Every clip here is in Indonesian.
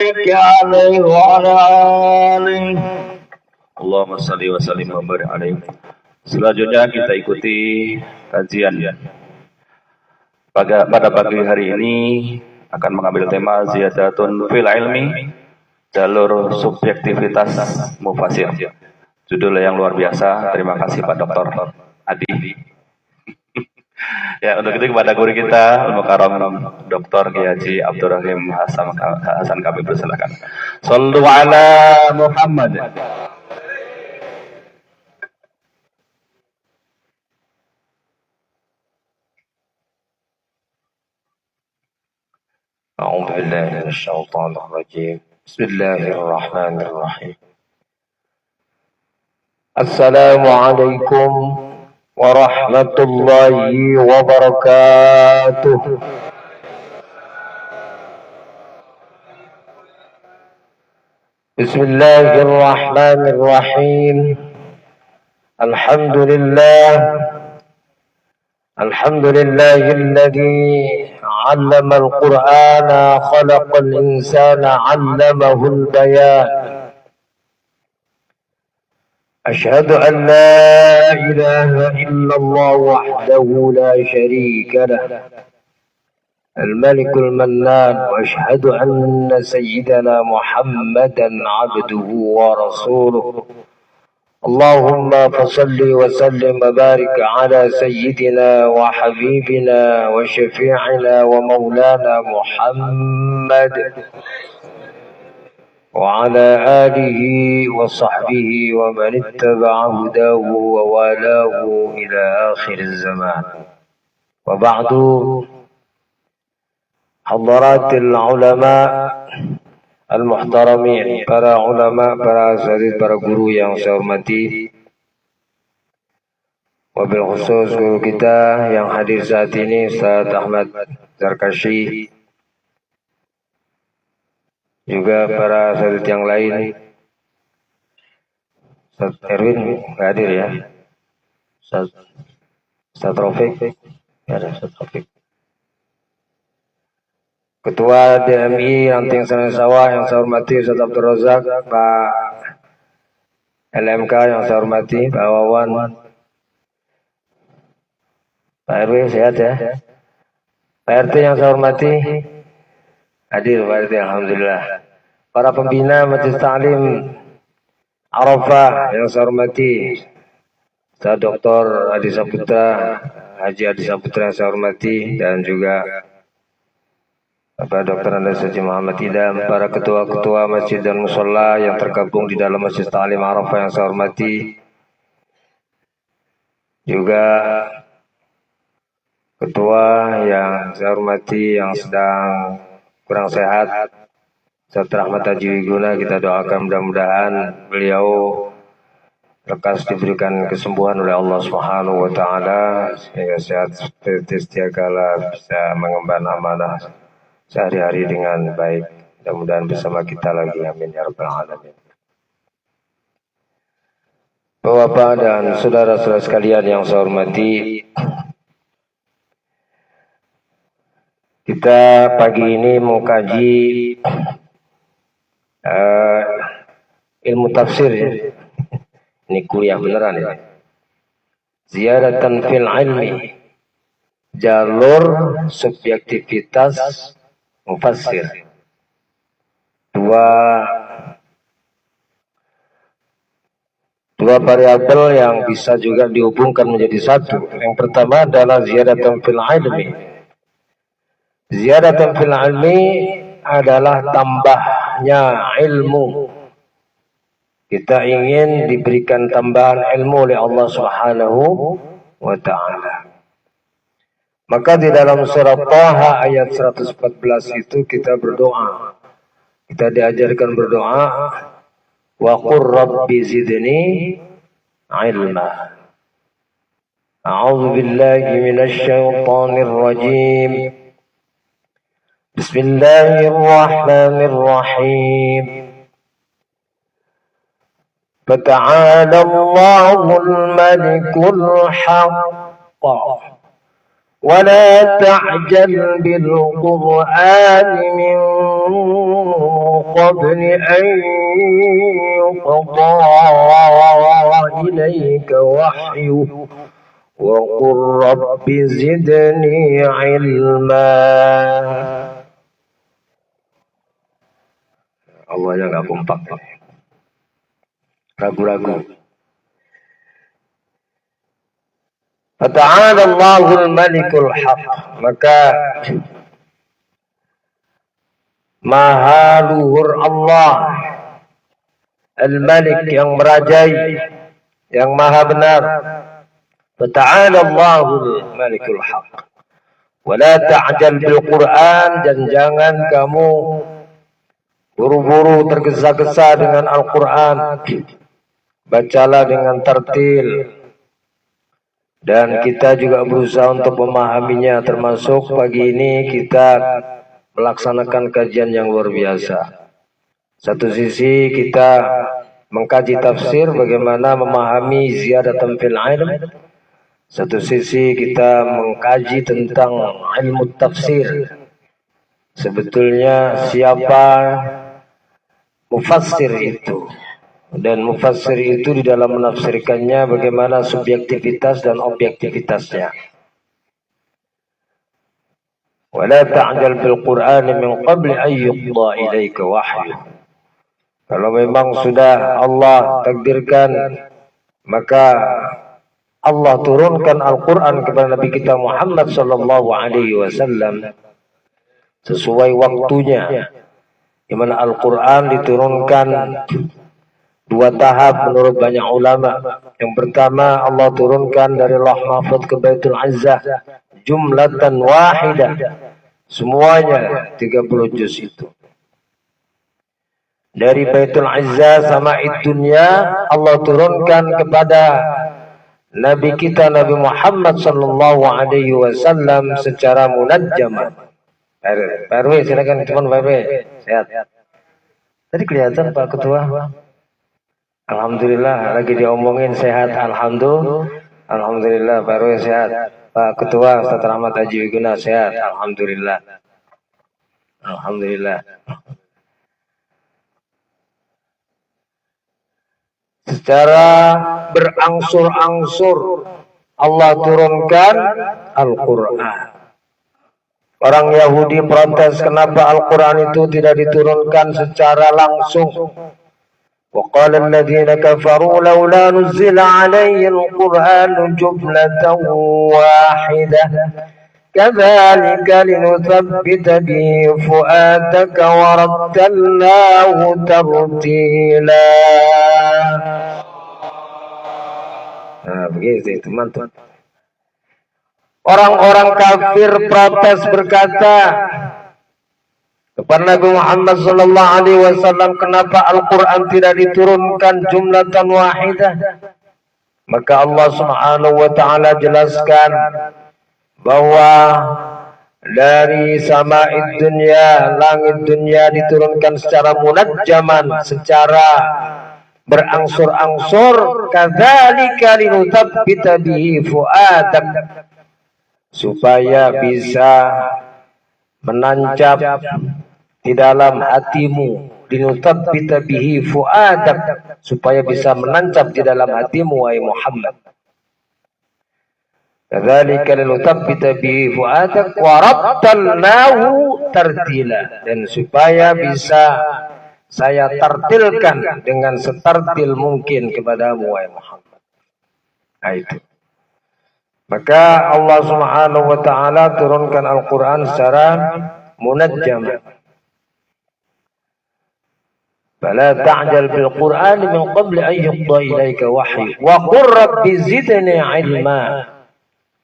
عليه وعلى آله. Allahumma salli wa sallim wa barik alaihi. Selanjutnya kita ikuti kajian pada pagi hari ini akan mengambil tema ziyadatun fil ilmi, jalur subjektivitas mufasir. Judul yang luar biasa. Terima kasih Pak Dr. Adi. Ya, untuk itu kepada guru kita Al-Mukarram Dr. Kiai Haji Abdurrahim Hasan kami persilakan. Shallu ala Muhammad. أعوذ بالله من الشيطان الرجيم بسم الله الرحمن الرحيم السلام عليكم ورحمة الله وبركاته. بسم الله الرحمن الرحيم الحمد لله الذي علم القرآن خلق الإنسان علمه البيان. أشهد أن لا إله إلا الله وحده لا شريك له الملك المنان. وأشهد أن سيدنا محمدا عبده ورسوله. اللهم فصل وسلم وبارك على سيدنا وحبيبنا وشفيعنا ومولانا محمد وعلى آله وصحبه ومن اتبع هداه ووالاه إلى آخر الزمان. وبعد، حضرات العلماء al-muhtaramin, para ulama, para asatidz, para guru yang saya hormati, wabil khusus guru kita yang hadir saat ini, Ustaz Ahmad Zarkashi, juga para asatidz yang lain. Ustaz Erwin nggak hadir ya? Ustaz Taufik, ya ada Ustaz Taufik. Ketua DMI Ranting Senin Sawah yang saya hormati Ustaz Abdul Razak, Pak LMK yang saya hormati, Pak Wawan, Pak RW sehat ya, Pak RT yang saya hormati hadir, Pak RT alhamdulillah, para pembina Majelis Ta'lim Arafah yang saya hormati, Ustaz Dr. Adi Saputra, Haji Adi Saputra yang saya hormati, dan juga Bapak Dr. Andes Haji Muhammad Idam, para ketua-ketua masjid dan musola yang tergabung di dalam Masjid Ta'lim Arafah yang saya hormati, juga ketua yang saya hormati yang sedang kurang sehat, Ustaz Rahmat Haji Wiguna, kita doakan mudah-mudahan beliau lekas diberikan kesembuhan oleh Allah Subhanahu wa taala sehingga sehat seperti setiakala bisa mengemban amanah sehari-hari dengan baik. Mudah-mudahan bersama kita lagi, amin ya rabbal alamin. Bapak dan saudara-saudara sekalian yang saya hormati, kita pagi ini mau kaji ilmu tafsir ya. Ini kuliah beneran ya. Ziyadatan fil ilmi, jalur subjektivitas mufassir. Dua variabel yang bisa juga dihubungkan menjadi satu. Yang pertama adalah ziyadatan fil ilmi. Ziyadatan fil ilmi adalah tambahnya ilmu. Kita ingin diberikan tambahan ilmu oleh Allah Subhanahu wa ta'ala. Maka di dalam surah Taha ayat 114 itu kita berdoa. Kita diajarkan berdoa, wa qur rabbi zidni ilma. A'udzu billahi minasy syaithanir rajim. Bismillahirrahmanirrahim. Fata'ala Allahul malikul haqq ولا تعجل بالقرآن من قبل أن يقضى إليك وحيه وقل رب زدني علما. Allahnya nggak kompak, ragu-ragu. Fata'ala Allahul Malikul Haq, maka Maha luhur Allah Al-Malik yang merajai, yang maha benar. Fata'ala Allahul Malikul Haq. Wala ta'jal bil Quran, dan jangan kamu buru-buru tergesa-gesa dengan Al-Quran. Bacalah dengan tertil. Dan kita juga berusaha untuk memahaminya, termasuk pagi ini kita melaksanakan kajian yang luar biasa. Satu sisi kita mengkaji tafsir, bagaimana memahami ziyadatan fil ilm. Satu sisi kita mengkaji tentang ilmu tafsir. Sebetulnya siapa mufassir itu? Dan mufassir itu di dalam menafsirkannya bagaimana subjektivitas dan objektivitasnya. Wala ta'jal bil Qur'ani min qabli an yuqda ilaika wahyu. Kalau memang sudah Allah takdirkan, maka Allah turunkan Al-Quran kepada Nabi kita Muhammad sallallahu alaihi wasallam sesuai waktunya. Di mana Al-Quran diturunkan dua tahap menurut banyak ulama. Yang pertama, Allah turunkan dari Lauh Mahfuz ke Baitul Izzah jumlatan wahidah, semuanya 30 juz itu. Dari Baitul Izzah sama dunya Allah turunkan kepada Nabi kita Nabi Muhammad sallallahu alaihi wasallam secara munajjaman. Pak RW, silakan teman Pak RW. Sehat. Tadi kelihatan Pak Ketua. Alhamdulillah, lagi diomongin sehat. Alhamdulillah, Pak RW sehat. Pak Ketua Ustaz Rahmat Haji Wiguna sehat. Alhamdulillah. Alhamdulillah. Secara berangsur-angsur Allah turunkan Al-Quran. Orang Yahudi protes kenapa Al-Quran itu tidak diturunkan secara langsung. وقال الذين كفروا لولا نزل عليه القرآن جملة واحدة كذلك لنثبت به فؤادك ورتلناه ترتيلا. Nah, begitu teman-teman. Orang-orang kafir protes berkata kepada Nabi Muhammad sallallahu alaihi wasallam, kenapa Al-Quran tidak diturunkan jumlatan wahidah? Maka Allah Subhanahu wa taala jelaskan bahwa dari sama'id dunya, langit dunia diturunkan secara munajjaman, secara berangsur-angsur. Kadzalika linutsabbita bihi fu'adak, supaya bisa menancap di dalam hatimu, linutsabbita bihi fuadak, supaya bisa menancap di dalam hatimu wahai Muhammad. Kadzalika linutsabbita bihi fuadak wa rattalnahu tartila, dan supaya bisa saya tartilkan dengan setartil mungkin kepadamu wahai Muhammad. Nah, itu. Maka Allah Subhanahu wa taala turunkan Al-Quran secara munajjam. Fala ta'jal bil Qur'an min qabli an yuqda ilaika wahyu wa qur rabbi zidni ilma,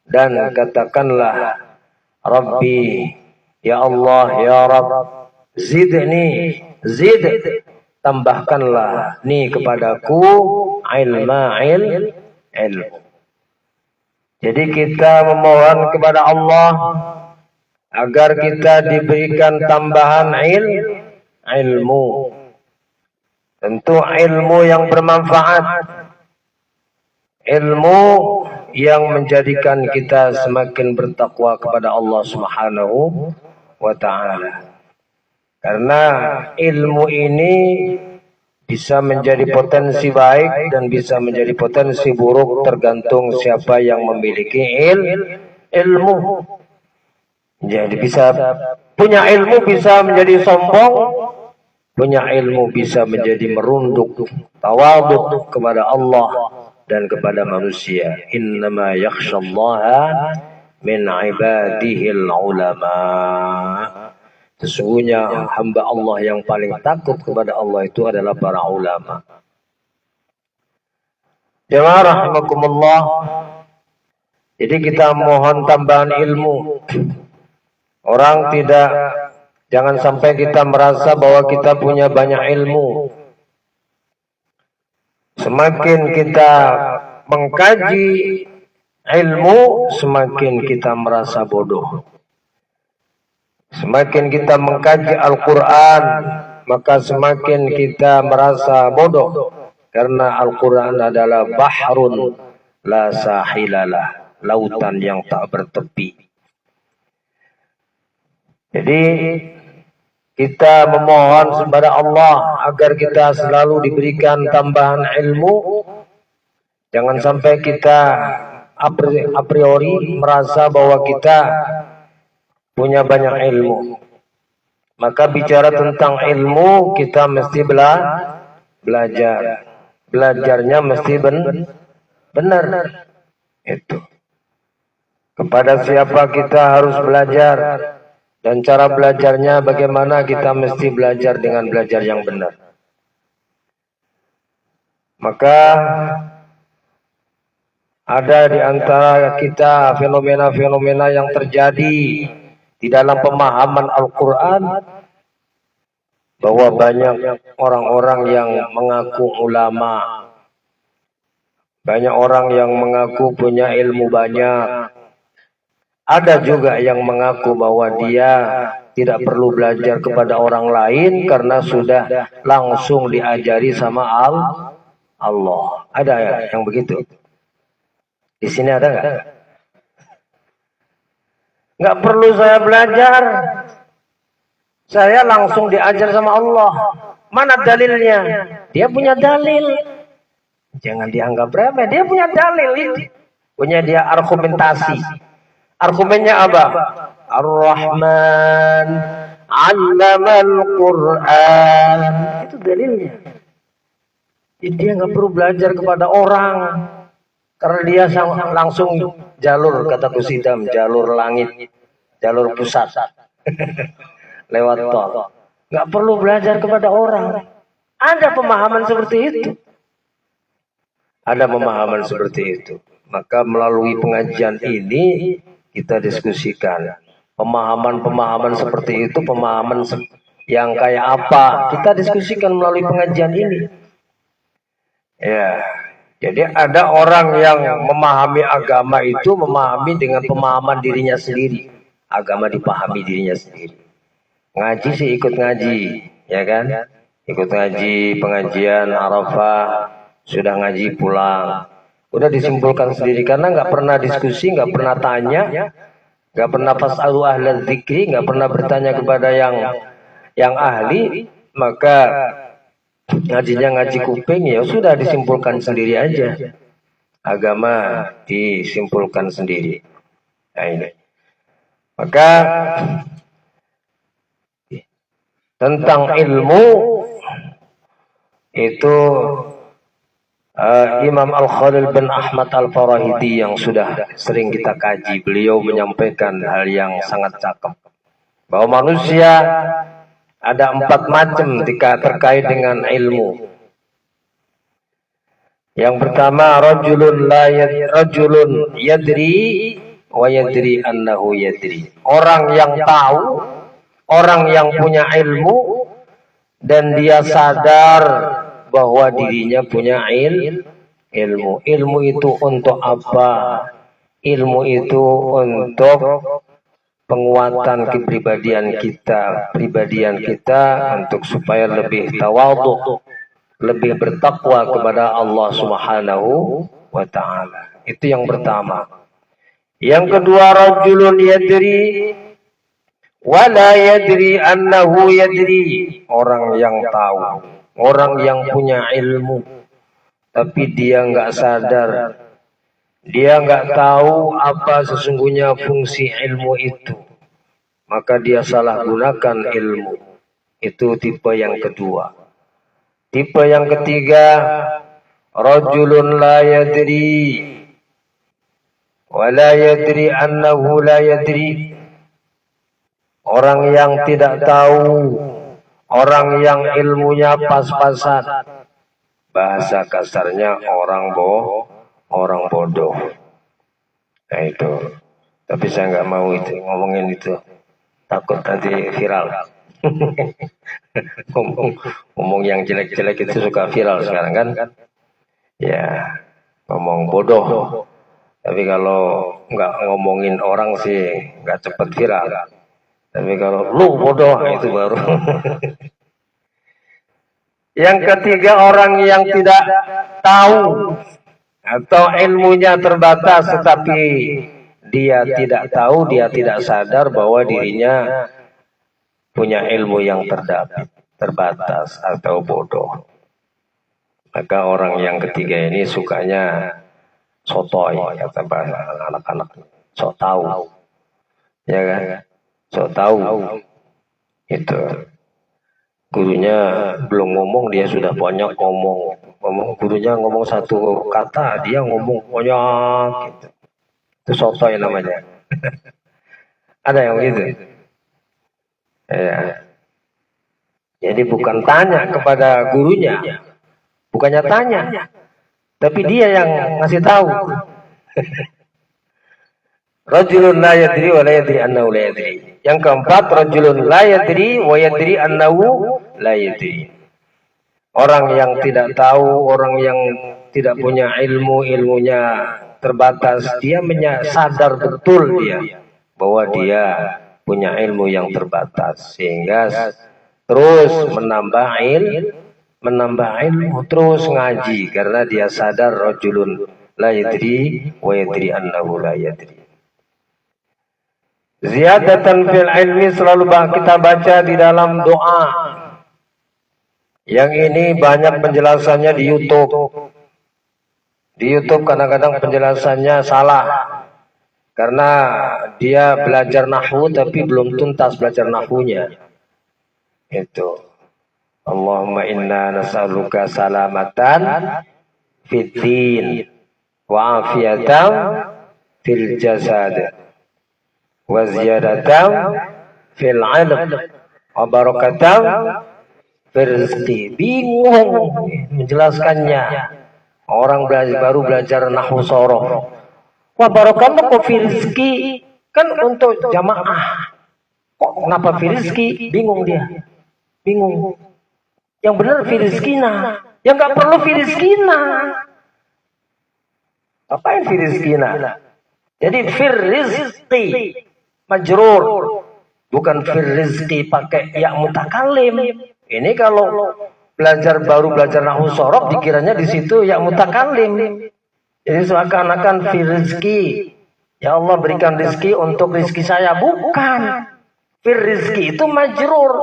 dan katakanlah Rabbi, ya Allah, ya Rabb, zidni, zid, tambahkanlah ni kepadaku ilma, ilmu. Jadi kita memohon kepada Allah agar kita diberikan tambahan ilmu. Tentu ilmu yang bermanfaat. Ilmu yang menjadikan kita semakin bertakwa kepada Allah Subhanahu wa ta'ala. Karena ilmu ini bisa menjadi potensi baik dan bisa menjadi potensi buruk tergantung siapa yang memiliki ilmu. Jadi bisa punya ilmu bisa menjadi sombong, punya ilmu bisa menjadi merunduk, tawadhu kepada Allah dan kepada manusia. Innama yakhshallaha min ibadihil ulama. Sesungguhnya hamba Allah yang paling takut kepada Allah itu adalah para ulama. Jemaah rahimakumullah. Jadi kita mohon tambahan ilmu. Orang jangan sampai kita merasa bahwa kita punya banyak ilmu. Semakin kita mengkaji ilmu, semakin kita merasa bodoh. Semakin kita mengkaji Al-Quran, maka semakin kita merasa bodoh. Karena Al-Quran adalah bahrun la sahilalah, lautan yang tak bertepi. Jadi kita memohon kepada Allah agar kita selalu diberikan tambahan ilmu. Jangan sampai kita a priori merasa bahwa kita punya banyak ilmu. Maka bicara tentang ilmu, kita mesti belajar. Belajarnya mesti benar. Itu. Kepada siapa kita harus belajar. Dan cara belajarnya bagaimana, kita mesti belajar dengan belajar yang benar. Maka ada di antara kita fenomena-fenomena yang terjadi di dalam pemahaman Al-Quran, bahwa banyak orang-orang yang mengaku ulama, banyak orang yang mengaku punya ilmu banyak. Ada juga yang mengaku bahwa dia tidak perlu belajar kepada orang lain karena sudah langsung diajari sama Allah. Ada ya yang begitu? Di sini ada nggak? Nggak perlu saya belajar, saya langsung diajar sama Allah. Mana dalilnya? Dia punya dalil. Jangan dianggap remeh. Dia punya dalil. Punya dia argumentasi. Argumennya apa? Ar-Rahman 'allamal Qur'an. Itu dalilnya. Jadi dia nggak perlu belajar kepada orang. Karena dia langsung jalur, kata Kusidam, jalur langit, jalur pusat, lewat tol. Nggak perlu belajar kepada orang. Ada pemahaman seperti itu. Ada pemahaman seperti itu. Maka melalui pengajian ini kita diskusikan. Pemahaman-pemahaman seperti itu, pemahaman yang kayak apa, kita diskusikan melalui pengajian ini. Ya. Jadi ada orang yang memahami agama itu memahami dengan pemahaman dirinya sendiri. Agama dipahami dirinya sendiri. Ngaji sih ikut ngaji, ya kan? Ikut ngaji, pengajian Arafah, sudah ngaji pulang. Udah disimpulkan sendiri karena nggak pernah diskusi, nggak pernah tanya, nggak pernah fasalu ahla dzikri, nggak pernah bertanya kepada yang ahli, maka ngajinya ngaji kuping, ya sudah disimpulkan sendiri aja. Agama disimpulkan sendiri. Nah ini. Maka tentang ilmu itu Imam Al-Khalil bin Ahmad Al-Farahidi yang sudah sering kita kaji, beliau menyampaikan hal yang sangat cakep. Bahwa manusia ada 4 macam terkait dengan ilmu. Yang pertama, rajulun yadri wa yadri annahu yadri. Orang yang tahu, orang yang punya ilmu dan dia sadar bahwa dirinya punya ilmu. Ilmu itu untuk apa? Ilmu itu untuk penguatan kepribadian kita, untuk supaya lebih tawadhu, lebih bertakwa kepada Allah Subhanahu wa ta'ala. Itu yang pertama. Yang kedua, rajulun yadri wala yadri annahu yadri. Orang yang tahu, orang yang punya ilmu, tapi dia nggak sadar, dia nggak tahu apa sesungguhnya fungsi ilmu itu, maka dia salah gunakan ilmu. Itu tipe yang kedua. Tipe yang ketiga, rajulun la yadri wala yadri annahu la yadri. Orang yang tidak tahu, orang yang ilmunya pas-pasan. Bahasa kasarnya orang bodoh. Nah itu. Tapi saya nggak mau itu ngomongin itu. Takut nanti viral. ngomong yang jelek-jelek itu suka viral sekarang kan. Ya, ngomong bodoh. Tapi kalau nggak ngomongin orang sih nggak cepet viral. Tapi kalau lu bodoh itu baru. Yang ketiga, orang yang tidak tahu atau ilmunya terbatas, tetapi dia tidak tahu, dia tidak sadar bahwa dirinya punya ilmu yang terbatas atau bodoh. Maka orang yang ketiga ini sukanya sotoy, kata anak-anak, sok tahu, ya kan, sok tahu. Itu gurunya belum ngomong dia sudah banyak ngomong. Gurunya ngomong satu kata dia ngomong banyak. Gitu. Itu sotoy namanya. Ada yang gitu. Ya. Jadi bukan tanya kepada gurunya, bukannya tanya, tapi dia yang ngasih tahu. Rajulun la yadri wa la yadri annahu la yadri. Yang keempat, rajulun la yadri wa yadri annahu la yadri. Orang yang tidak tahu, orang yang tidak punya ilmu, ilmunya terbatas, dia sadar betul dia bahwa dia punya ilmu yang terbatas, sehingga terus menambah ilmu, terus ngaji karena dia sadar rajulun la yadri wa yadri annahu la yadri. Ziyadatan fil ilmi, selalu kita baca di dalam doa. Yang ini banyak penjelasannya di YouTube. Di YouTube kadang-kadang penjelasannya salah. Karena dia belajar nahwu tapi belum tuntas belajar nahwunya. Itu. Allahumma inna nas'aluka salamatan fid din wa afiyatan fil jasad wa ziyadatan fil ilm wa barakatan fil rizqi. Bingung menjelaskannya. Orang baru belajar nahwu sorof. Wa barakatan fil rizqi, kan untuk jamaah. Kok kenapa fil rizqi? Bingung dia. Bingung. Yang benar fil rizqina. Yang enggak perlu fil rizqina. Apain fil rizqina? Jadi fil rizqi majrur, bukan fil rizqi pakai ya mutakallim. Ini kalau baru belajar nahwu sorof dikiranya di situ ya mutakallim. Jadi seakan-akan fil rizqi, ya Allah berikan rizki untuk rizki saya. Bukan. Fil rizqi itu majrur.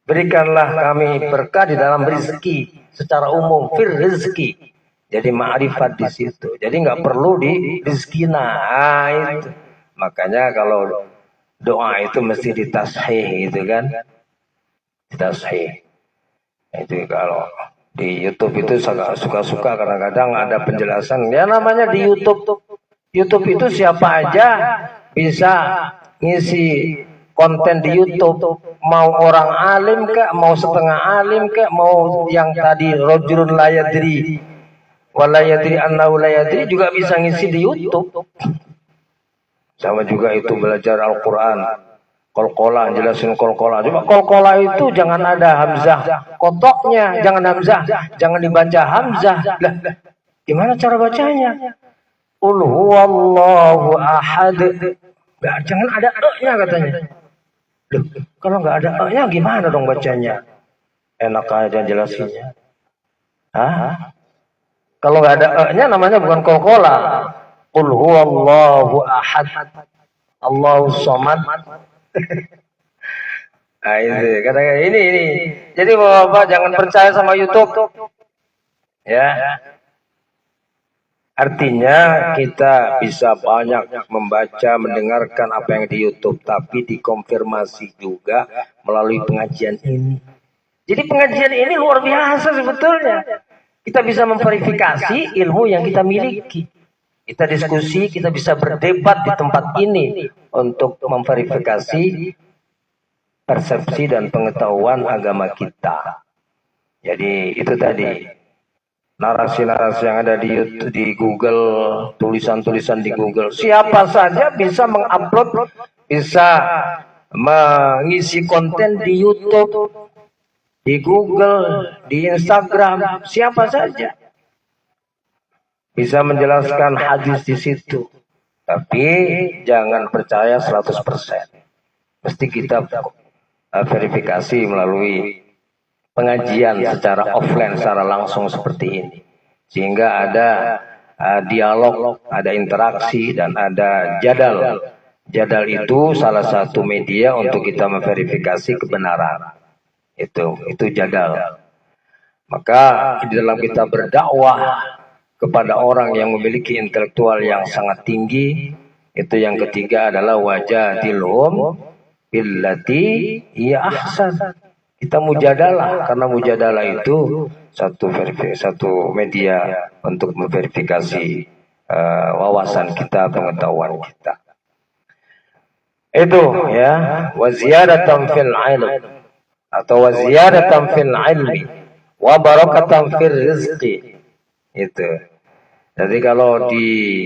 Berikanlah kami berkah di dalam rizki secara umum. Fil rizqi. Jadi ma'rifat di situ. Jadi nggak perlu di rizkina. Nah, itu. Makanya kalau doa itu mesti ditashih gitu kan. Ditashih. Itu kalau di YouTube itu suka-suka kadang-kadang ada penjelasan. Ya namanya di YouTube. YouTube itu siapa aja bisa ngisi konten di YouTube. Mau orang alim kek, mau setengah alim kek, mau yang tadi rajulun la yadri wa la yadri annahu la yadri juga bisa ngisi di YouTube. Sama juga itu belajar Al-Quran. Qalqalah, jelasin qalqalah. Cuma qalqalah itu jangan ada hamzah kotoknya, jangan hamzah, jangan dibaca hamzah. Lah, gimana cara bacanya? Qul huwallahu ahad. Nggak, jangan ada e-nya katanya. Loh, kalau nggak ada e-nya gimana dong bacanya? Enak aja jelasinnya. Hah? Kalau nggak ada e-nya namanya bukan kol-kola. Qul huwallahu ahad. Allahu somad. Nah, itu katanya ini. Jadi Bapak jangan percaya sama YouTube. Ya. Artinya kita bisa banyak membaca, mendengarkan apa yang di YouTube, tapi dikonfirmasi juga melalui pengajian ini. Jadi pengajian ini luar biasa sebetulnya. Kita bisa memverifikasi ilmu yang kita miliki. Kita diskusi, kita bisa berdebat di tempat ini untuk memverifikasi persepsi dan pengetahuan agama kita. Jadi itu tadi narasi-narasi yang ada di YouTube, di Google, tulisan-tulisan di Google. Siapa saja bisa mengupload, bisa mengisi konten di YouTube, di Google, di Instagram, siapa saja bisa menjelaskan hadis di situ. Tapi jangan percaya 100%. Mesti kita verifikasi melalui pengajian secara offline, secara langsung seperti ini. Sehingga ada dialog, ada interaksi, dan ada jadal. Jadal itu salah satu media untuk kita memverifikasi kebenaran. Itu jadal. Maka di dalam kita berdakwah kepada orang yang memiliki intelektual yang sangat tinggi, itu yang ketiga adalah wajadilhum billati hiya ahsan. Kita mujadalah, karena mujadalah itu satu media untuk memverifikasi wawasan kita, pengetahuan kita. Itu ya, wa ziyadatan fil ilm atau wa ziyadatan fil ilmi wa barakatan fil rizqi. Itu. Jadi kalau di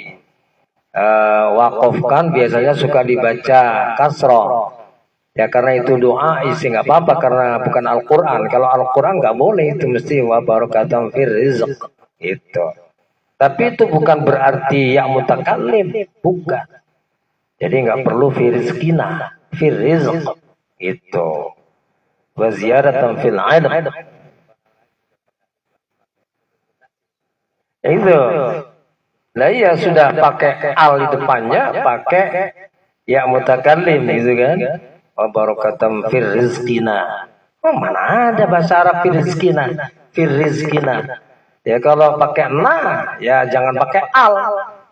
wakafkan biasanya suka dibaca kasroh. Ya karena itu doa isi nggak apa-apa karena bukan Al-Quran. Kalau Al-Quran nggak boleh, itu mesti wa barakatan fir rizq. Itu. Tapi itu bukan berarti ya mutakallim, bukan. Jadi nggak perlu firizkina, fir rizq. Itu. Wa ziyadatan fil ilm. Itu. Nah iya sudah pakai al di depannya, pakai ya mutakallim gitu kan. Wa barakatan fir rizqina. Oh, mana ada bahasa Arab fir rizqina. Ya kalau pakai na, ya jangan pakai al.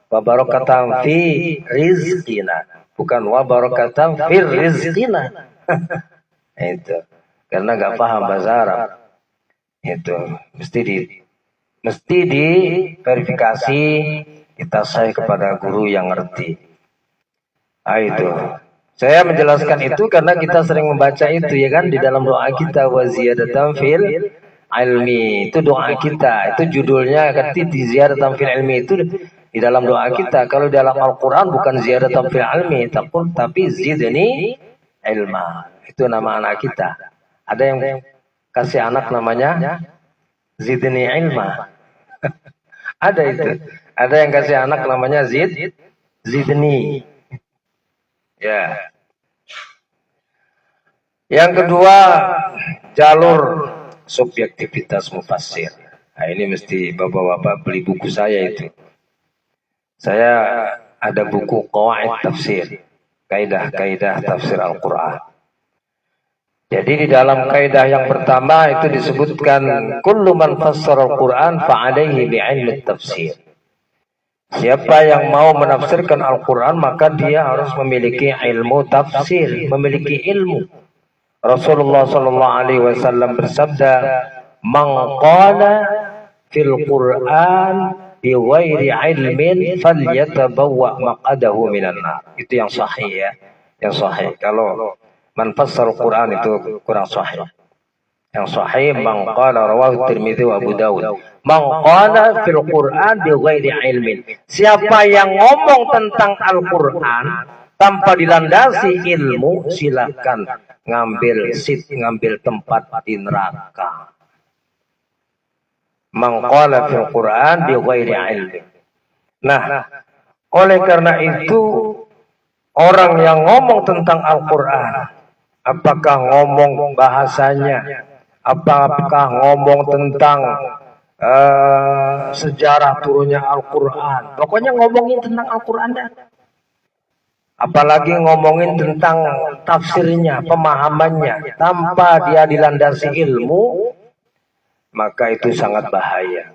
Wa barakatan fi rizqina. Bukan wa barakatan fir rizqina. Itu. Karena nggak paham bahasa Arab. Itu mesti diverifikasi, kita saya kepada guru yang ngerti. Itu. Saya menjelaskan itu karena kita sering membaca itu ya kan di dalam doa kita wa ziyadatan fil ilmi. Itu doa kita, itu judulnya ketika ziyadatan fil ilmi itu di dalam doa kita. Kalau dalam Al-Qur'an bukan ziyadatan fil ilmi, tapi zidni ilma. Itu nama anak kita. Ada yang kasih anak namanya zidni ilma. Ada itu. Ada yang kasih anak namanya zidni. Ya. Yang kedua, jalur subjektivitas mufassir. Nah, ini mesti bapak-bapak beli buku saya itu. Saya ada buku Qawaid Tafsir. Kaidah-kaidah tafsir Al-Quran. Jadi di dalam kaidah yang pertama itu disebutkan kullu man fassara al-Qur'an fa'alaihi bi'ilmi tafsir. Siapa yang mau menafsirkan Al-Qur'an maka dia harus memiliki ilmu tafsir, memiliki ilmu. Rasulullah sallallahu alaihi wasallam bersabda, "Man qala fil Qur'an bi ghairi ilmin falyatabawwa maq'adahu minan nar." Itu yang sahih ya. Yang sahih. Kalau man fassara Al-Quran itu kurang sahih. Yang sahih man qala rawahu Tirmidzi wa Abu Dawud. Man qala fil Quran bi ghairi ilmin. Siapa yang ngomong tentang Al-Quran tanpa dilandasi ilmu, silakan ngambil tempat di neraka. Man qala fil Quran bi ghairi ilmin. Nah, oleh karena itu orang yang ngomong tentang Al-Quran, apakah ngomong bahasanya, apakah ngomong tentang sejarah turunnya Al-Quran. Pokoknya ngomongin tentang Al-Quran dah. Apalagi ngomongin tentang tafsirnya, pemahamannya, tanpa dia dilandasi ilmu, maka itu sangat bahaya.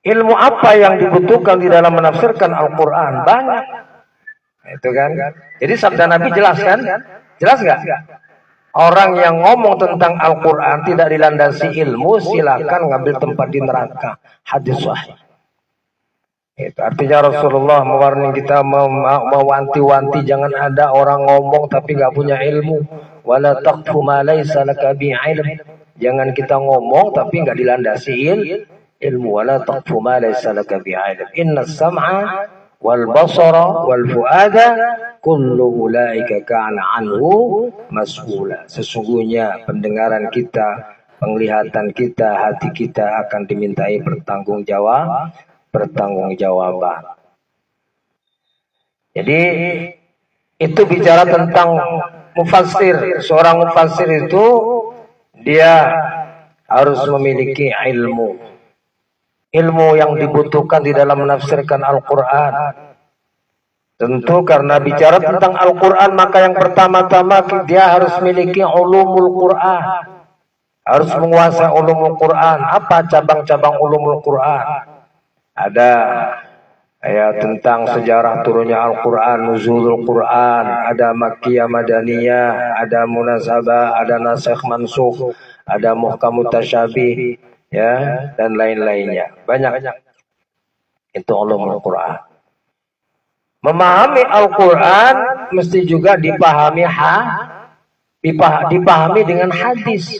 Ilmu apa yang dibutuhkan di dalam menafsirkan Al-Quran? Banyak. Itu kan? Jadi sabda Nabi jelas kan? Jelas nggak? Orang yang ngomong tentang Al-Quran tidak dilandasi ilmu, silakan ngambil tempat di neraka. Hadis sahih. Itu artinya Rasulullah mewarning kita, mewanti-wanti jangan ada orang ngomong tapi nggak punya ilmu. Wala taqfu ma laysa laka bi'ilm. Jangan kita ngomong tapi nggak dilandasi ilmu. Wala taqfu ma laysa laka bi'ilm. Inna sam'a wal basara wal fuada kullu ulaika kana anhu mas'ula. Sesungguhnya pendengaran kita, penglihatan kita, hati kita akan dimintai pertanggungjawaban. Jadi itu bicara tentang mufassir. Seorang mufassir itu dia harus memiliki ilmu. Ilmu yang dibutuhkan di dalam menafsirkan Al-Quran. Tentu karena bicara tentang Al-Quran, maka yang pertama-tama dia harus memiliki ulumul Quran. Harus menguasai ulumul Quran. Apa cabang-cabang ulumul Quran? Ada ayat tentang sejarah turunnya Al-Quran, nuzulul Quran, ada Makkiyah Madaniyah, ada munasabah, ada nasikh mansukh, ada muhkam mutasyabih, ya, dan lain-lainnya. Banyak. Itu ulumul Quran. Memahami Al-Quran mesti juga dipahami dengan hadis.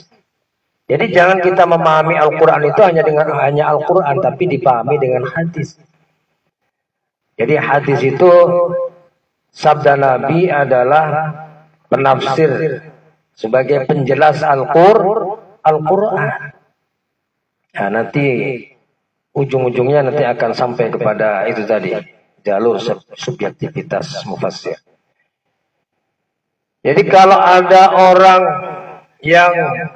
Jadi jangan kita memahami Al-Quran itu hanya Al-Quran, tapi dipahami dengan hadis. Jadi hadis itu sabda Nabi adalah penafsir sebagai penjelas Al-Quran. Nah, nanti ujung-ujungnya nanti akan sampai kepada itu tadi, jalur subjektivitas mufassir. Jadi kalau ada orang yang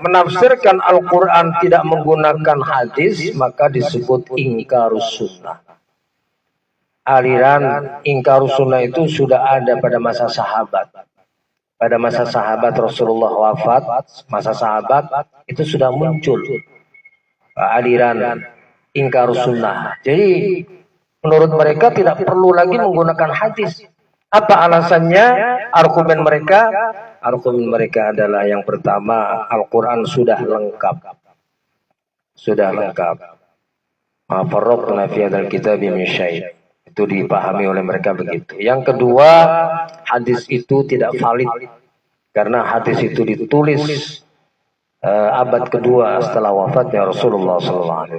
menafsirkan Al-Quran tidak menggunakan hadis, maka disebut ingkarus sunnah. Aliran ingkarus sunnah itu sudah ada pada masa sahabat. Pada masa sahabat Rasulullah wafat, masa sahabat itu sudah muncul aliran ingkarus sunnah. Jadi menurut mereka tidak perlu lagi menggunakan hadis. Apa alasannya? Argumen mereka adalah yang pertama, Al-Quran sudah lengkap. Sudah lengkap. Ma farraqna fi hadzal kitabi min syai'. Itu dipahami oleh mereka begitu. Yang kedua, hadis itu tidak valid. Karena hadis itu ditulis abad kedua setelah wafatnya Rasulullah SAW.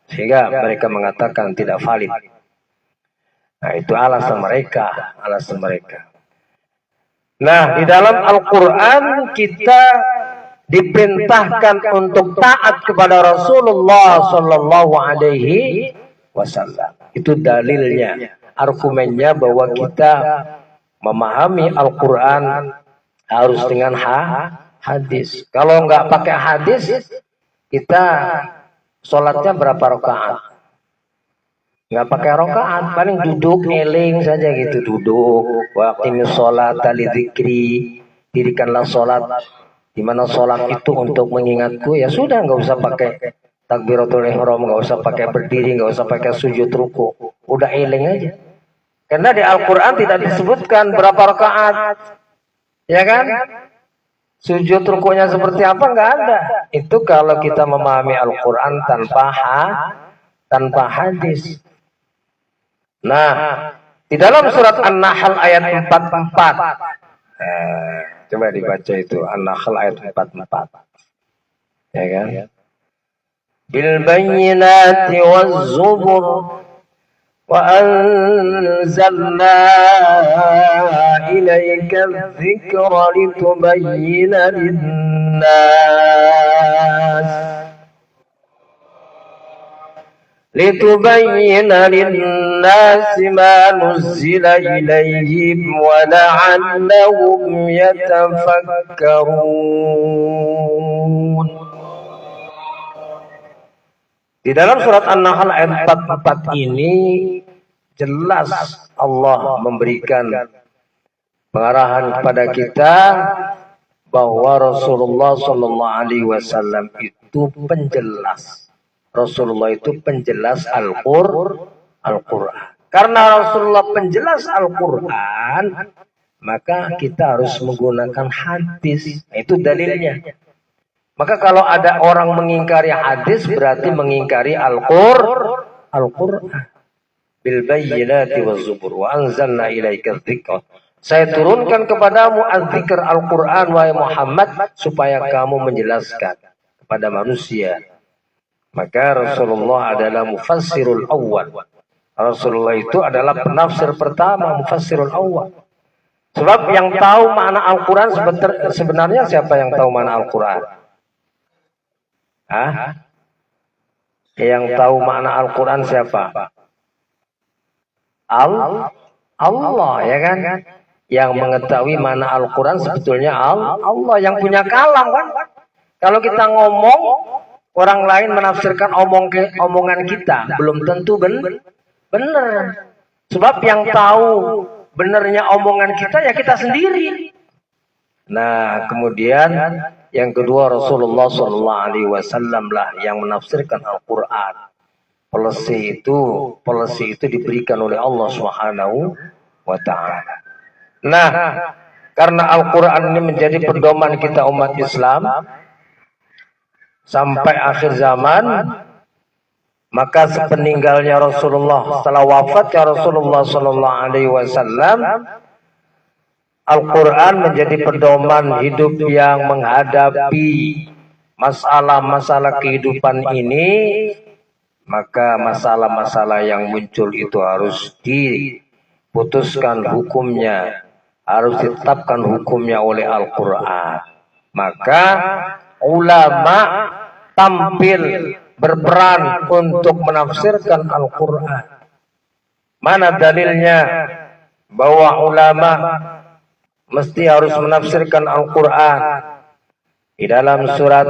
Sehingga mereka mengatakan tidak valid. Nah, itu alasan mereka. Nah, di dalam Al-Quran kita diperintahkan untuk taat kepada Rasulullah Sallallahu Alaihi Wasallam. Itu dalilnya, argumennya bahwa kita memahami Al-Quran harus dengan hadis. Kalau nggak pakai hadis, kita sholatnya berapa rakaat? Nggak pakai rakaat, paling duduk ngeling saja gitu, duduk. Waqtimis sholat li dzikri, dirikanlah sholat. Di mana sholat itu untuk mengingatku, ya sudah, nggak usah pakai takbiratul ihram, nggak usah pakai berdiri, nggak usah pakai sujud ruku, udah eling aja. Karena di Al-Quran tidak disebutkan berapa rakaat, ya kan? Sujud rukunya seperti apa, nggak ada. Itu kalau kita memahami Al-Quran tanpa hadis. Nah, di dalam surat An-Nahl ayat 44, coba dibaca itu, An-Nahl ayat 44, ya kan? Bil bayyinati waz zubur wa anzalna ilaika dzikra litubayyina lin-nas لِنَّاسِ مَا نُزِّلَ إِلَيْهِمْ وَلَعَلَّهُمْ يَتَفَكَّرُونَ. 「 Bil Di dalam surat An-Nahl ayat 44 ini jelas Allah memberikan pengarahan kepada kita bahwa Rasulullah Shallallahu Alaihi Wasallam itu penjelas. Rasulullah itu penjelas Al-Quran. Karena Rasulullah penjelas Al-Quran, maka kita harus menggunakan hadis. Itu dalilnya. Maka kalau ada orang mengingkari hadis, berarti mengingkari Al-Quran. Bil bayyinati waz zubur wa anzalna ilaika dzikra. Saya turunkan kepadamu az-zikr Al-Quran wahai Muhammad supaya kamu menjelaskan kepada manusia. Maka Rasulullah adalah mufassirul awal. Rasulullah itu adalah penafsir pertama, mufassirul awal. Sebab yang tahu makna Al-Quran sebenarnya siapa yang tahu makna Al-Quran? Yang tahu makna Al-Quran siapa? Allah, ya kan? Yang mengetahui makna Al-Quran sebetulnya Allah yang punya kalam, kan? Kalau kita ngomong, orang lain menafsirkan omongan kita, belum tentu benar. Sebab yang tahu benarnya omongan kita ya kita sendiri. Nah, kemudian yang kedua Rasulullah Shallallahu Alaihi Wasallam lah yang menafsirkan Al-Quran. Polisi itu diberikan oleh Allah Subhanahu wa Ta'ala. Nah, karena Al-Quran ini menjadi pedoman kita umat Islam sampai akhir zaman, maka sepeninggalnya Rasulullah, setelah wafatnya Rasulullah Shallallahu Alaihi Wasallam, Al-Quran menjadi pedoman hidup yang menghadapi masalah-masalah kehidupan ini. Maka masalah-masalah yang muncul itu harus diputuskan hukumnya, harus ditetapkan hukumnya oleh Al-Quran. Maka ulama tampil berperan untuk menafsirkan Al-Quran. Mana dalilnya bahwa ulama mesti harus menafsirkan Al-Quran? Di dalam surat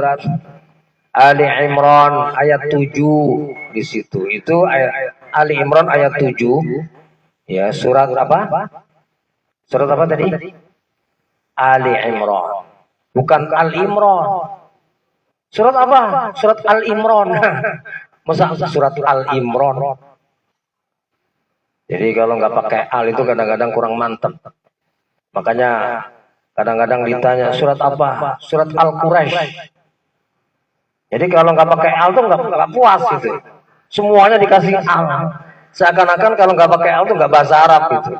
Ali Imran ayat 7 di situ. Itu ayat Ali Imran ayat 7. Ya, surat apa? Surat apa tadi? Ali Imran. Bukan Al Imran. Surat apa? Surat Al Imran. Masa surat Al Imran? Jadi kalau nggak pakai al itu kadang-kadang kurang mantap. Makanya kadang-kadang ditanya surat apa? Surat Al-Quraisy. Jadi kalau nggak pakai al tuh nggak puas gitu. Semuanya dikasih al. Seakan-akan kalau nggak pakai al tuh nggak bahasa Arab gitu.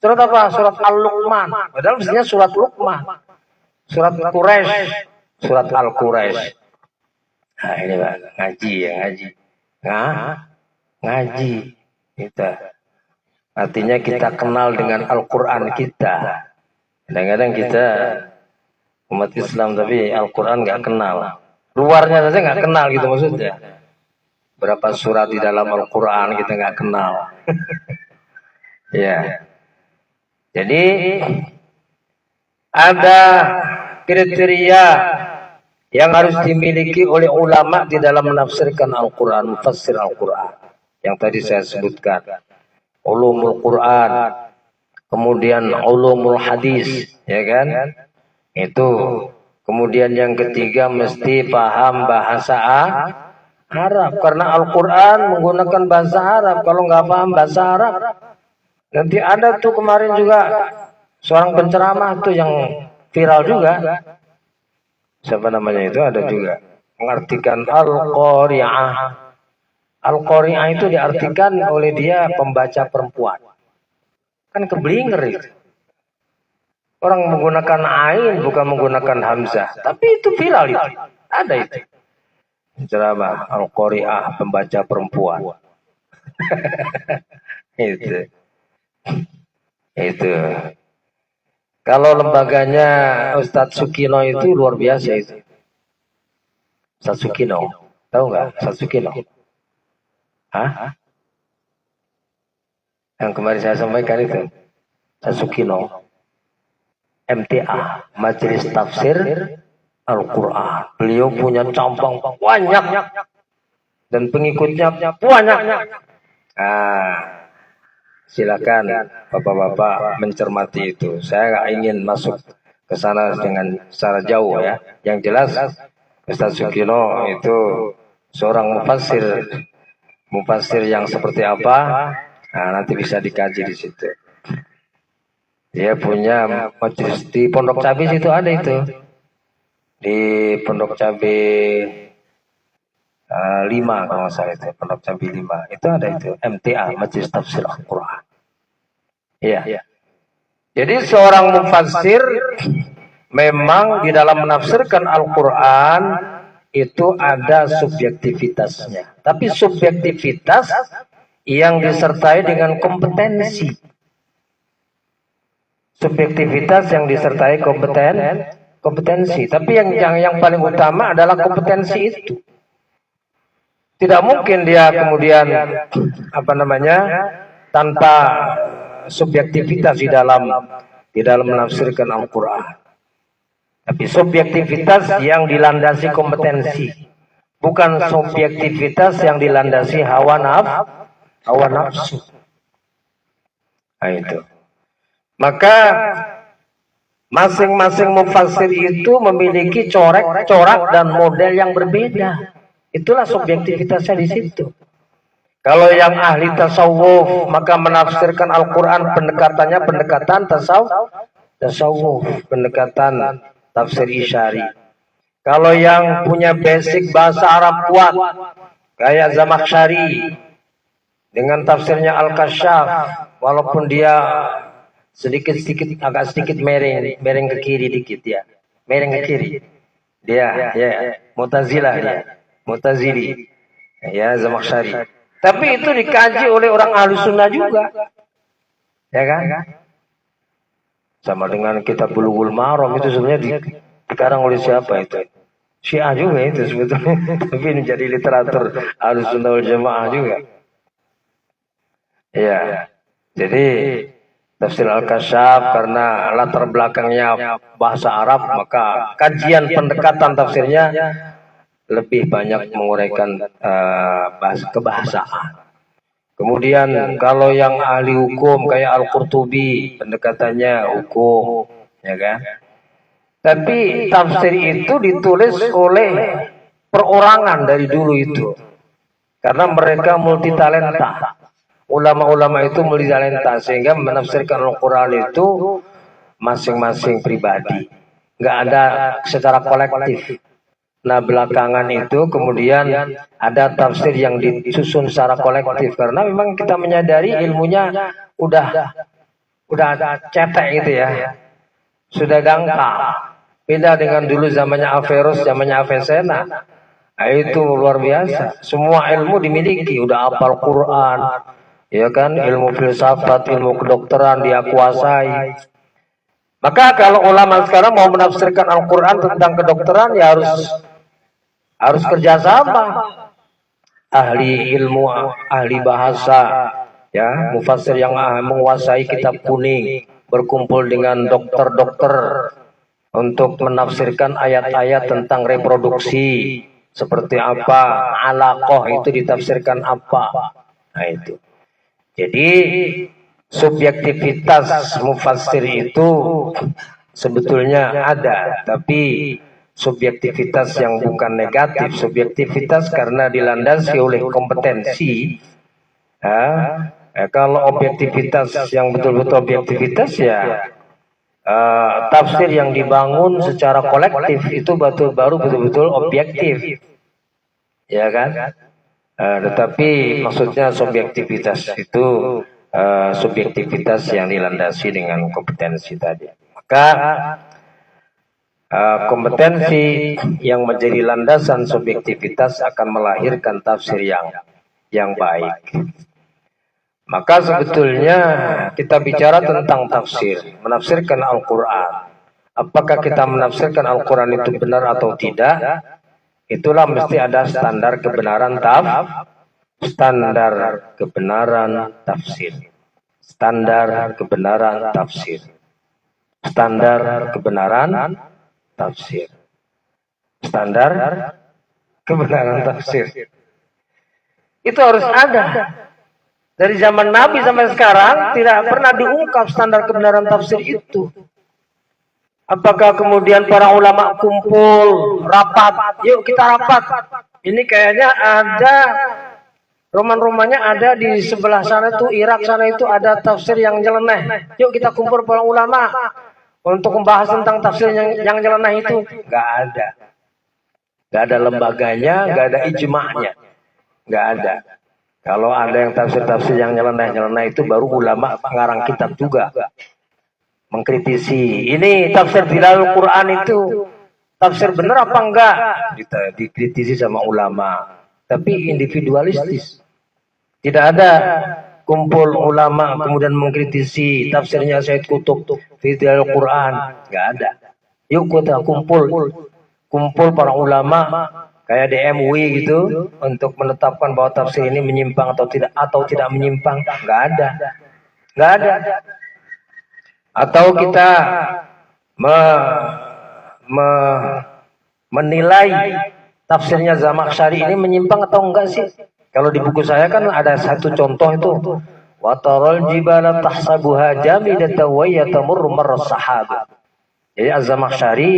Surat apa? Surat Al-Luqman. Padahal mestinya surat Luqman. Surat Quraisy. Surat Al-Quraisy. Nah ini Pak, ngaji. Ngaji. Kita. Artinya kita kenal dengan Al-Quran kita. Kadang-kadang kita umat Islam tapi Al-Quran nggak kenal. Luarnya saja nggak kenal gitu maksudnya. Berapa surat di dalam Al-Quran kita nggak kenal. Ya. Jadi ada kriteria yang harus dimiliki oleh ulama di dalam menafsirkan Al-Quran, mufassir Al-Quran. Yang tadi saya sebutkan. Ulumul Quran, kemudian ulumul hadis, ya kan? Itu. Kemudian yang ketiga mesti paham bahasa Arab. Karena Al-Quran menggunakan bahasa Arab. Kalau nggak paham bahasa Arab, nanti ada tuh kemarin juga seorang penceramah tuh yang viral juga. Siapa namanya itu? Ada juga mengartikan Al-Qari'ah. Al-Qari'ah itu diartikan oleh dia pembaca perempuan. Kan keblinger itu. Orang menggunakan ain bukan menggunakan hamzah. Tapi itu viral itu. Ada itu. Ceramah Al-Qari'ah pembaca perempuan. Itu. Kalau lembaganya Ustadz Sukino itu luar biasa itu. Ustadz Sukino. Tahu nggak Ustadz Sukino? Hah? Yang kemarin saya sampaikan itu. Ustadz Sukino. MTA, Majelis Tafsir Al-Quran. Beliau punya cabang banyak. dan pengikutnya banyak. Nah, silakan bapak-bapak mencermati itu. Saya nggak ingin masuk ke sana dengan secara jauh ya. Yang jelas Ustaz Sugino itu seorang mufassir yang seperti apa? Nah, nanti bisa dikaji di situ. Dia punya majelis di Pondok Cabe situ ada itu. Di Pondok Cabe 5 kalau nggak salah itu, Pondok Cabe 5. Itu ada itu, MTA, Majelis Tafsir Al-Quran. Iya. Jadi seorang mufassir memang di dalam menafsirkan Al-Quran itu ada subjektivitasnya. Tapi subjektivitas yang disertai dengan kompetensi. Subjektivitas yang disertai kompetensi. Tapi yang paling utama adalah kompetensi itu. Tidak mungkin dia kemudian tanpa subjektivitas di dalam menafsirkan Al-Quran. Tapi subjektivitas yang dilandasi kompetensi, bukan subjektivitas yang dilandasi hawa nafsu. Nah, itu. Maka masing-masing mufassir itu memiliki corak dan model yang berbeda. Itulah subjektivitasnya di situ. Kalau yang ahli tasawuf maka menafsirkan Al-Quran pendekatannya pendekatan tasawuf, pendekatan tafsir isyari. Kalau yang punya basic bahasa Arab kuat kayak Zamakhsyari dengan tafsirnya Al-Kasyaf, walaupun dia agak sedikit mereng ke kiri dikit ya. Mereng ke kiri. Dia Mu'tazilah dia. Mu'tazili. Ya, Zamakhsyari. Tapi itu dikaji oleh orang ahli sunnah juga. Ya kan? Sama dengan kitab Bulughul Maram itu sebenarnya dikarang oleh siapa itu? Syiah juga itu sebetulnya. Tapi ini jadi literatur ahli sunnah wal jamaah juga. Ya. Jadi tafsir Al-Kasyaf karena latar belakangnya bahasa Arab, maka kajian pendekatan tafsirnya lebih banyak menguraikan kebahasaan. Kemudian kalau yang ahli hukum kayak Al-Qurtubi, pendekatannya hukum, ya kan? Tapi tafsir itu ditulis oleh perorangan dari dulu itu. Karena mereka multitalenta. Ulama-ulama itu multitalenta sehingga menafsirkan Al-Quran itu masing-masing pribadi. Nggak ada secara kolektif. Nah belakangan itu kemudian ada tafsir yang disusun secara kolektif karena memang kita menyadari ilmunya udah ada cetek gitu ya, sudah dangkal. Beda dengan dulu zamannya Averroes, zamannya Avicenna. Nah, itu luar biasa. Semua ilmu dimiliki, udah hafal Quran, ya kan, ilmu filsafat, ilmu kedokteran dia kuasai. Maka kalau ulama sekarang mau menafsirkan Al-Quran tentang kedokteran ya harus kerjasama, ahli ilmu, ahli bahasa, ya, mufassir yang menguasai kitab kuning berkumpul dengan dokter-dokter untuk menafsirkan ayat-ayat tentang reproduksi seperti apa, alaqah itu ditafsirkan apa. Nah itu. Jadi subjektivitas mufassir itu sebetulnya ada, tapi subjektivitas yang bukan negatif, subjektivitas karena dilandasi oleh kompetensi. Kalau objektivitas yang betul-betul objektivitas ya tafsir yang dibangun secara kolektif itu baru betul-betul objektif, ya kan? Tetapi maksudnya subjektivitas itu subjektivitas yang dilandasi dengan kompetensi tadi. Maka kompetensi yang menjadi landasan subjektivitas akan melahirkan tafsir yang baik. Maka sebetulnya kita bicara tentang tafsir, menafsirkan Al-Quran. Apakah kita menafsirkan Al-Quran itu benar atau tidak? Itulah mesti ada standar kebenaran tafsir. Standar kebenaran tafsir. Standar kebenaran tafsir. Standar kebenaran tafsir. Itu harus ada. Dari zaman Nabi sampai sekarang tidak pernah diungkap standar kebenaran tafsir itu. Apakah kemudian para ulama kumpul, rapat, yuk kita rapat. Ini kayaknya ada, roman-romannya ada di sebelah sana tuh, Irak sana itu ada tafsir yang nyeleneh. Yuk kita kumpul para ulama untuk membahas tentang tafsir yang nyeleneh itu. Gak ada. Gak ada lembaganya, gak ada ijma'nya. Gak ada. Kalau ada yang tafsir-tafsir yang nyeleneh-nyeleneh itu baru ulama ngarang kitab juga. Mengkritisi. Ini tafsir Dilalul Quran itu tafsir benar apa enggak? Dikritisi sama ulama. Tapi individualistis. Tidak ada kumpul ulama kemudian mengkritisi tafsirnya Said Qutb Dilalul Quran. Enggak ada. Yuk kita kumpul para ulama kayak di MUI gitu untuk menetapkan bahwa tafsir ini menyimpang atau tidak menyimpang. Enggak ada. Enggak ada. Atau kita menilai tafsirnya Zamakhsyari ini menyimpang atau enggak sih? Kalau di buku saya kan ada satu contoh itu, wa taral jibala tahsabuha jamidatan wa yatamurru marras sahab. Jadi Az-Zamakhsyari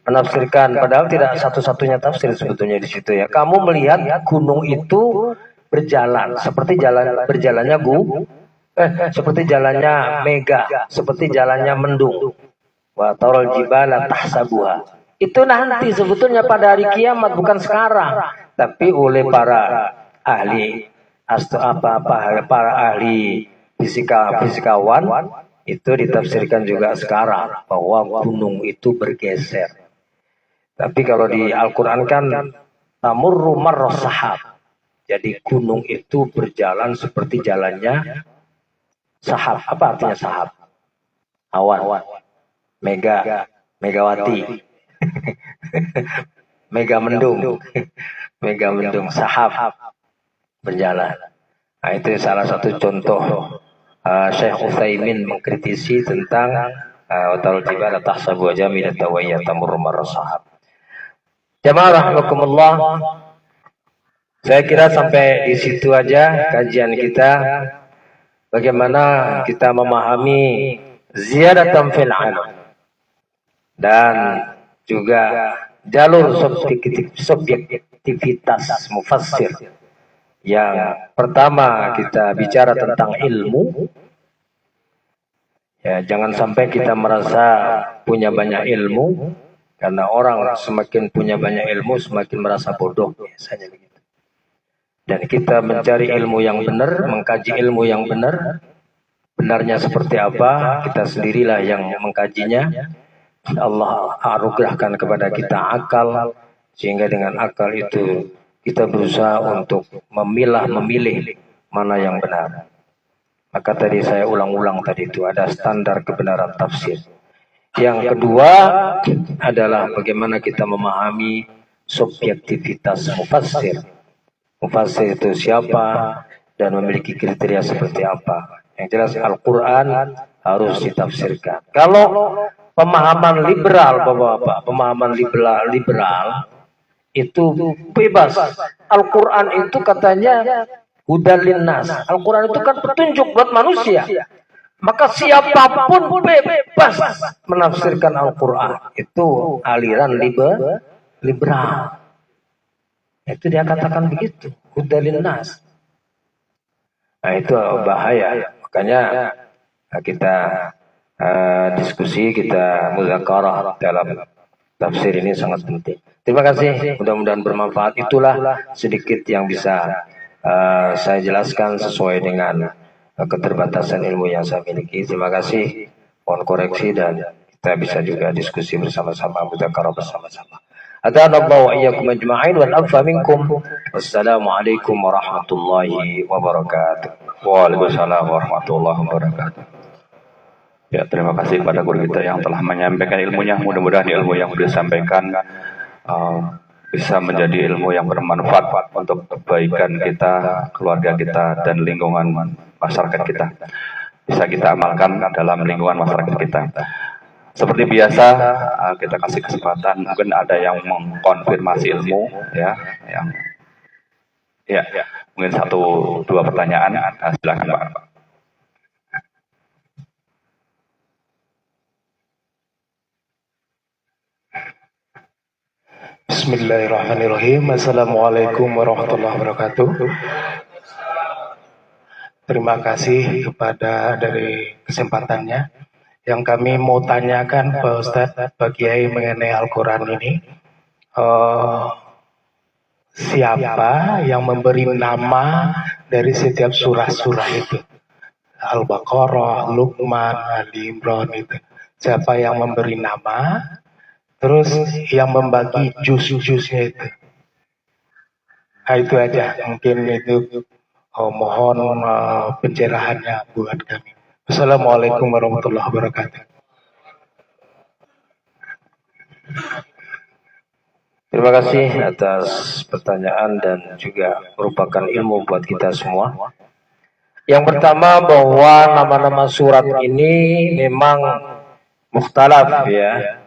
menafsirkan, padahal tidak satu-satunya tafsir sebetulnya di situ ya. Kamu melihat gunung itu berjalan seperti berjalannya seperti jalannya Mega, seperti jalannya Mendung. Wa taral jibala tahsabuha. Itu nanti sebetulnya pada hari kiamat, bukan sekarang. Tapi oleh para ahli para ahli fisikawan itu ditafsirkan juga sekarang bahwa gunung itu bergeser. Tapi kalau di Al-Qur'an kan tamurru marras sahab. Jadi gunung itu berjalan seperti jalannya sahab. Apa artinya sahab? Awan. Megawati. Mega mendung. Sahab berjalan. Nah, itu salah satu contoh Syekh Utsaimin mengkritisi tentang watarul jibala tahsabu jamidatan wa hiya tamurru marras sahab. Jamaah rahimakumullah. Saya kira sampai di situ aja kajian kita. Bagaimana kita memahami ziyadatan fil ilm dan juga jalur subjektivitas mufassir. Yang pertama kita bicara tentang ilmu. Ya, jangan sampai kita merasa punya banyak ilmu, karena orang semakin punya banyak ilmu semakin merasa bodoh biasanya begitu. Dan kita mencari ilmu yang benar, mengkaji ilmu yang benar, benarnya seperti apa, kita sendirilah yang mengkajinya. Allah anugerahkan kepada kita akal, sehingga dengan akal itu kita berusaha untuk memilih mana yang benar. Maka tadi saya ulang-ulang tadi itu ada standar kebenaran tafsir. Yang kedua adalah bagaimana kita memahami subjektivitas mufassir. Mufassir itu siapa dan memiliki kriteria seperti apa. Yang jelas Al-Quran harus ditafsirkan. Kalau pemahaman liberal, Bapak-bapak, pemahaman liberal itu bebas. Al-Quran itu katanya hudal linnas. Al-Quran itu kan petunjuk buat manusia. Maka siapapun bebas menafsirkan Al-Quran. Itu aliran liberal. Itu dia katakan begitu, hudal linnas. Nah, itu bahaya. Makanya kita diskusi, kita muzakarah dalam tafsir ini sangat penting. Terima kasih, mudah-mudahan bermanfaat. Itulah sedikit yang bisa saya jelaskan sesuai dengan keterbatasan ilmu yang saya miliki. Terima kasih, mohon koreksi dan kita bisa juga diskusi bersama-sama, muzakarah bersama-sama. Adanallahu wa iyyakum ajma'in wal afwa minkum. Wassalamualaikum warahmatullahi wabarakatuh. Waalaikumsalam warahmatullahi wabarakatuh. Ya, terima kasih kepada guru kita yang telah menyampaikan ilmunya. Mudah-mudahan ilmu yang disampaikan bisa menjadi ilmu yang bermanfaat untuk kebaikan kita, keluarga kita, dan lingkungan masyarakat kita. Bisa kita amalkan dalam lingkungan masyarakat kita. Seperti biasa, kita kasih kesempatan. Mungkin ada yang mengkonfirmasi ilmu, ya, Ya, mungkin 1-2 pertanyaan. Nah, silakan Pak. Bismillahirrahmanirrahim. Assalamualaikum warahmatullahi wabarakatuh. Terima kasih kepada dari kesempatannya. Yang kami mau tanyakan Pak Ustadz, Pak Kiai mengenai Al-Quran ini, siapa yang memberi nama dari setiap surah-surah itu? Al-Baqarah, Luqman, Ali Imran itu. Siapa yang memberi nama? Terus yang membagi juz-juznya itu. Nah, itu aja. Mungkin itu mohon pencerahannya buat kami. Assalamualaikum warahmatullahi wabarakatuh. Terima kasih atas pertanyaan dan juga merupakan ilmu buat kita semua. Yang pertama bahwa nama-nama surat ini memang mukhtalaf ya.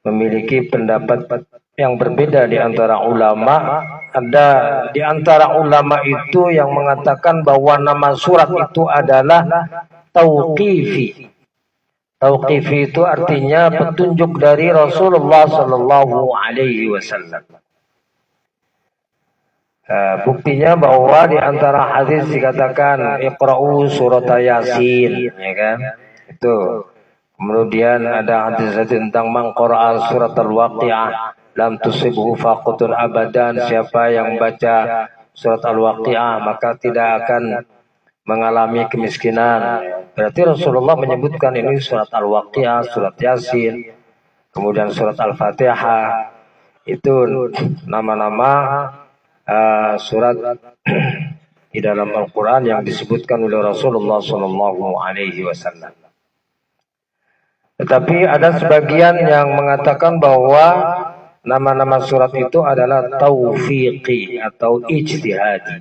Memiliki pendapat yang berbeda di antara ulama. Ada di antara ulama itu yang mengatakan bahwa nama surat itu adalah tauqifi. Tauqifi itu artinya petunjuk dari Rasulullah Sallallahu Alaihi Wasallam. Buktinya bahwa di antara hadis dikatakan Iqra'u surat Yasin, ya kan? Itu. Kemudian ada hadis tentang man qara'a surat Al-Waqi'ah lam tusibhu faqatun abadan. Siapa yang baca surat Al-Waqi'ah maka tidak akan mengalami kemiskinan. Berarti Rasulullah menyebutkan ini surat Al-Waqi'ah, surat Yasin, kemudian surat Al-Fatihah. Itu nama-nama surat di dalam Al-Quran yang disebutkan oleh Rasulullah Sallallahu Alaihi Wasallam. Tetapi ada sebagian yang mengatakan bahwa nama-nama surat itu adalah taufiqi atau ijtihadi.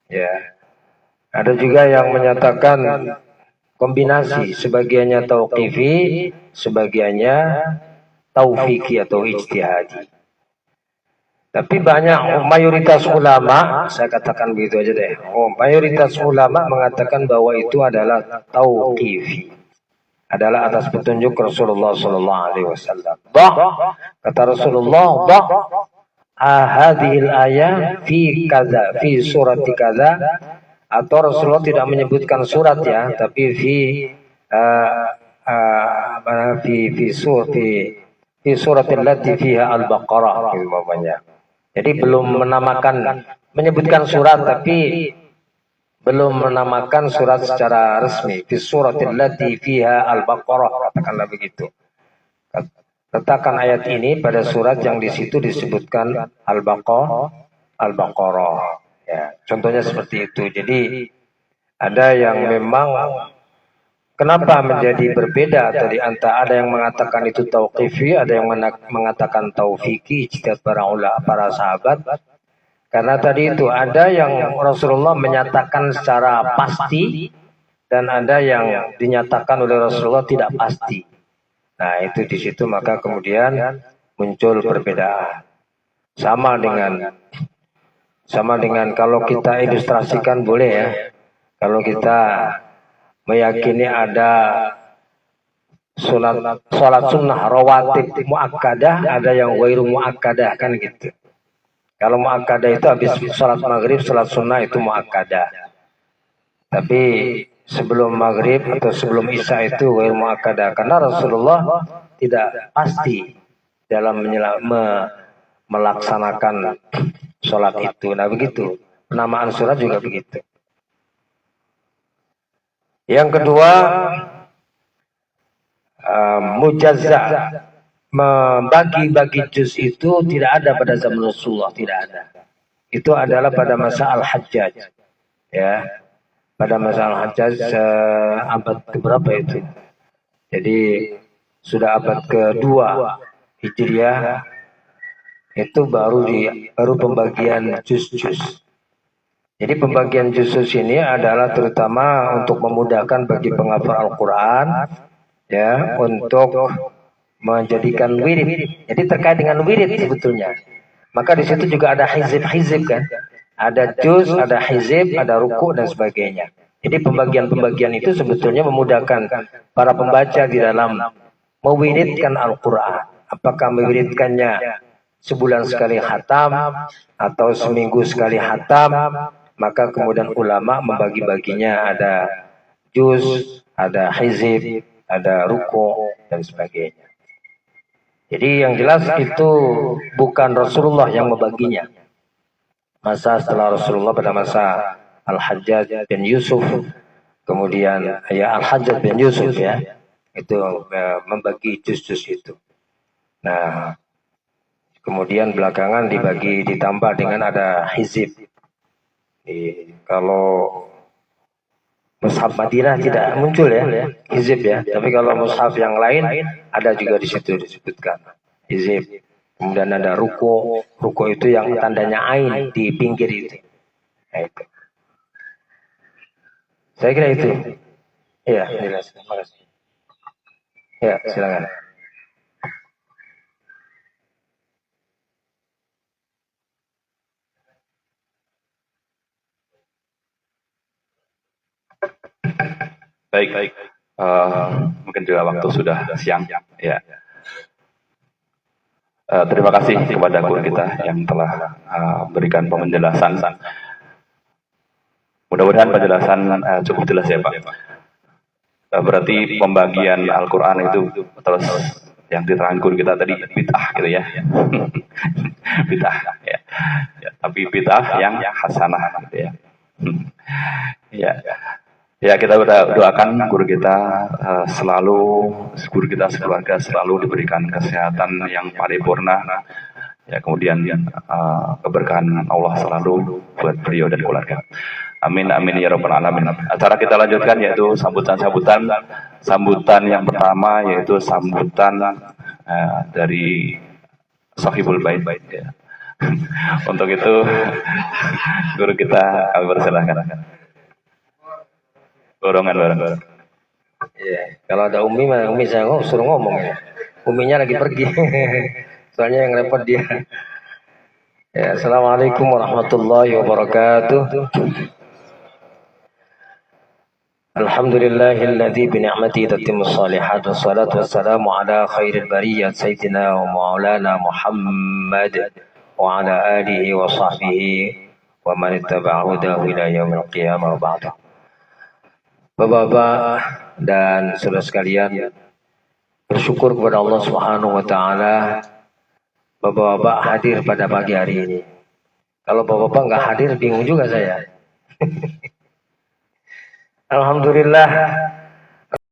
Ya. Ada juga yang menyatakan kombinasi, sebagiannya tauqifi, sebagiannya taufiqi atau ijtihadi. Tapi banyak mayoritas ulama, saya katakan begitu aja deh. Mayoritas ulama mengatakan bahwa itu adalah tauqifi. Adalah atas petunjuk Rasulullah Sallallahu Alaihi Wasallam. Kata Rasulullah, hadhil ayat fi kaza, fi surat kaza, atau Rasulullah tidak menyebutkan surat ya, tapi fi surat allati fiha al-Baqarah umpamanya. Jadi belum menyebutkan surat, tapi belum menamakan surat secara resmi. Fi suratil lati fiha al-Baqarah, katakanlah begitu. Letakkan ayat ini pada surat yang di situ disebutkan al-Baqarah. Ya, contohnya seperti itu. Jadi ada yang memang kenapa menjadi berbeda tadi, antara ada yang mengatakan itu tauqifi, ada yang mengatakan taufiqi, ijtihad para sahabat. Karena tadi itu ada yang Rasulullah menyatakan secara pasti dan ada yang dinyatakan oleh Rasulullah tidak pasti. Nah, itu di situ maka kemudian muncul perbedaan. Sama dengan kalau kita ilustrasikan boleh ya. Kalau kita meyakini ada salat sunnah rawatib muakkadah, ada yang ghairu muakkadah kan gitu. Kalau muakkadah itu habis salat maghrib, salat sunnah itu muakkadah. Tapi sebelum maghrib atau sebelum isya itu ghairu muakkadah. Karena Rasulullah tidak pasti dalam melaksanakan salat itu. Nah begitu. Penamaan surat juga begitu. Yang kedua, mujazza. Membagi-bagi juz itu tidak ada pada zaman Rasulullah, tidak ada. Itu adalah pada masa Al-Hajjaj. Ya. Pada masa Al-Hajjaj abad keberapa itu? Jadi sudah abad kedua Hijriah itu baru pembagian juz-juz. Jadi pembagian juz-juz ini adalah terutama untuk memudahkan bagi penghafal Al-Qur'an ya, untuk menjadikan wirid. Jadi terkait dengan wirid sebetulnya. Maka di situ juga ada hizib-hizib kan. Ada juz, ada hizib, ada ruku dan sebagainya. Jadi pembagian-pembagian itu sebetulnya memudahkan para pembaca di dalam mewiridkan Al-Quran. Apakah mewiridkannya sebulan sekali khatam atau seminggu sekali khatam, maka kemudian ulama membagi-baginya ada juz, ada hizib, ada ruku dan sebagainya. Jadi yang jelas itu bukan Rasulullah yang membaginya. Masa setelah Rasulullah pada masa Al-Hajjaj bin Yusuf, kemudian ya Al-Hajjaj bin Yusuf ya, itu membagi juz-juz itu. Nah, kemudian belakangan dibagi ditambah dengan ada hizib. Kalau mushaf Madinah tidak muncul ya hizib ya, tapi kalau mushaf yang lain ada juga di situ disebutkan hizib. Kemudian ada ruko itu yang tandanya ain di pinggir itu. Nah, itu. Saya kira itu. Iya, jelas. Terima kasih. Ya, silakan. Baik. Mungkin juga waktu sudah siang. Ya. Terima kasih kepada guru kita yang telah berikan penjelasan. Mudah-mudahan penjelasan cukup jelas ya Pak. Berarti pembagian Al-Quran itu terus yang diterangkan guru kita tadi bid'ah gitu ya. Bid'ah ya. Tapi bid'ah yang hasanah gitu ya. Ya kita doakan guru kita guru kita sekeluarga selalu diberikan kesehatan yang paripurna. Ya kemudian keberkahan Allah selalu buat beliau dan keluarga. Amin ya rabbal alamin. Acara kita lanjutkan yaitu sambutan yang pertama yaitu sambutan dari Sahibul Bait ya. Untuk itu guru kita kami persilahkan. Bareng. Iya, kalau ada Umi saya suruh ngomong ya. Uminya lagi pergi. Soalnya yang repot dia. Ya, Assalamualaikum warahmatullahi wabarakatuh. Alhamdulillahilladzi bi ni'matihi tatimmus shalihat wassalatu wassalamu ala khairil bariyat sayyidina wa maulana Muhammad wa ala alihi wa sahbihi wa man ittaba'ahu ila yaumil qiyamah wa ba'du. Bapak-bapak dan saudara sekalian, bersyukur kepada Allah Subhanahu wa taala Bapak-bapak hadir pada pagi hari ini. Kalau Bapak-bapak nggak hadir bingung juga saya. Alhamdulillah